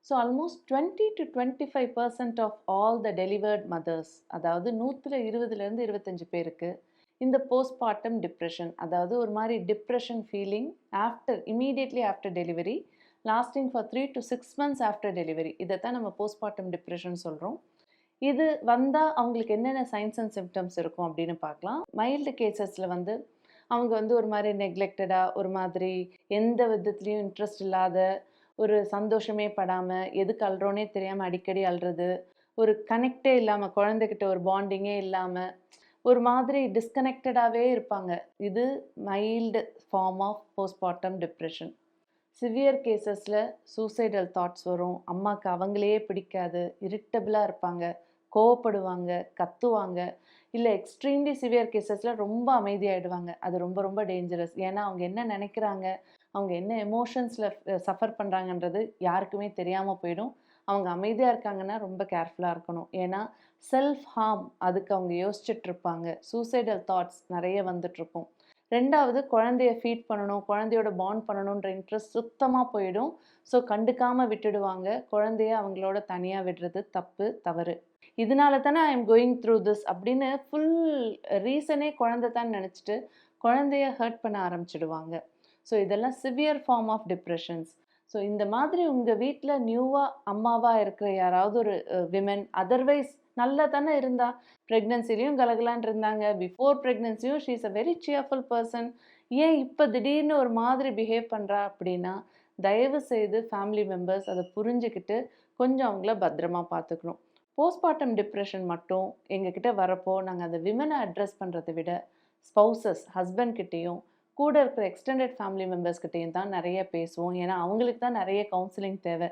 So almost 20 to 25% of all the delivered mothers, அதாவது 120லேருந்து 25 பேருக்கு இந்த போஸ்ட்மார்ட்டம் டிப்ரெஷன், அதாவது ஒரு மாதிரி depression feeling immediately after delivery, lasting for 3 to 6 months after delivery, இதைத்தான் நம்ம போஸ்ட்மார்ட்டம் டிப்ரெஷன் சொல்கிறோம். இது வந்தால் அவங்களுக்கு என்னென்ன சைன்ஸ் அண்ட் சிம்டம்ஸ் இருக்கும் அப்படின்னு பார்க்கலாம். மைல்டு கேசஸில் வந்து அவங்க வந்து ஒரு மாதிரி நெக்லெக்டடாக, ஒரு மாதிரி எந்த விதத்துலேயும் இன்ட்ரெஸ்ட் இல்லாத, ஒரு சந்தோஷமே படாமல், எதுக்கு அழுறோன்னே தெரியாமல் அடிக்கடி அழுறது, ஒரு கனெக்டே இல்லாமல், குழந்தைகிட்ட ஒரு பாண்டிங்கே இல்லாமல், ஒரு மாதிரி டிஸ்கனெக்டடாகவே இருப்பாங்க. இது mild form of postmortem depression. Severe கேசஸில் சூசைடல் தாட்ஸ் வரும், அம்மாவுக்கு அவங்களையே பிடிக்காது, இரிட்டபிளாக இருப்பாங்க, கோவப்படுவாங்க, கத்துவாங்க. இல்லை எக்ஸ்ட்ரீம்லி சிவியர் கேசஸில் ரொம்ப அமைதியாகிடுவாங்க. அது ரொம்ப ரொம்ப டேஞ்சரஸ். ஏன்னா அவங்க என்ன நினைக்கிறாங்க, அவங்க என்ன எமோஷன்ஸில் சஃபர் பண்ணுறாங்கன்றது யாருக்குமே தெரியாமல் போயிடும். அவங்க அமைதியாக இருக்காங்கன்னா ரொம்ப கேர்ஃபுல்லாக இருக்கணும். ஏன்னா செல்ஃப் ஹார்ம் அதுக்கு அவங்க யோசிச்சுட்டு இருப்பாங்க. சூசைடல் தாட்ஸ் நிறைய வந்துட்டுருக்கும். ரெண்டாவது, குழந்தைய ஃபீட் பண்ணணும், குழந்தையோட பாண்ட் பண்ணணுன்ற இன்ட்ரெஸ்ட் சுத்தமாக போயிடும். ஸோ கண்டுக்காமல் விட்டுடுவாங்க. குழந்தைய அவங்களோட தனியாக விடுறது தவறு. இதனால தானே I am going through this அப்படின்னு ஃபுல் ரீசனே குழந்தை தான் நினச்சிட்டு குழந்தைய ஹர்ட் பண்ண ஆரம்பிச்சிடுவாங்க. ஸோ இதெல்லாம் severe form of depressions. So இந்த மாதிரி உங்கள் வீட்டில் நியூவாக அம்மாவாக இருக்கிற யாராவது ஒரு விமன், அதர்வைஸ் நல்லா தானே இருந்தா, ப்ரெக்னென்சிலையும் கலகலான் இருந்தாங்க, பிஃபோர் ப்ரெக்னென்சியும் she is a very cheerful person, ஏன் இப்போ திடீர்னு ஒரு மாதிரி பிஹேவ் பண்ணுறா அப்படின்னா, தயவு செய்து ஃபேமிலி மெம்பர்ஸ் அதை புரிஞ்சுக்கிட்டு கொஞ்சம் அவங்கள பத்திரமா பார்த்துக்கணும். போஸ்ட்மார்ட்டம் டிப்ரெஷன் மட்டும் எங்ககிட்ட வரப்போ நாங்கள் அந்த விமனை அட்ரஸ் பண்ணுறதை விட ஸ்பௌசஸ், ஹஸ்பண்ட் கிட்டேயும் கூட இருக்கிற எக்ஸ்டெண்டட் ஃபேமிலி மெம்பர்ஸ் கிட்டேயும் தான் நிறைய பேசுவோம். ஏன்னா அவங்களுக்கு தான் நிறைய கவுன்சிலிங் தேவை.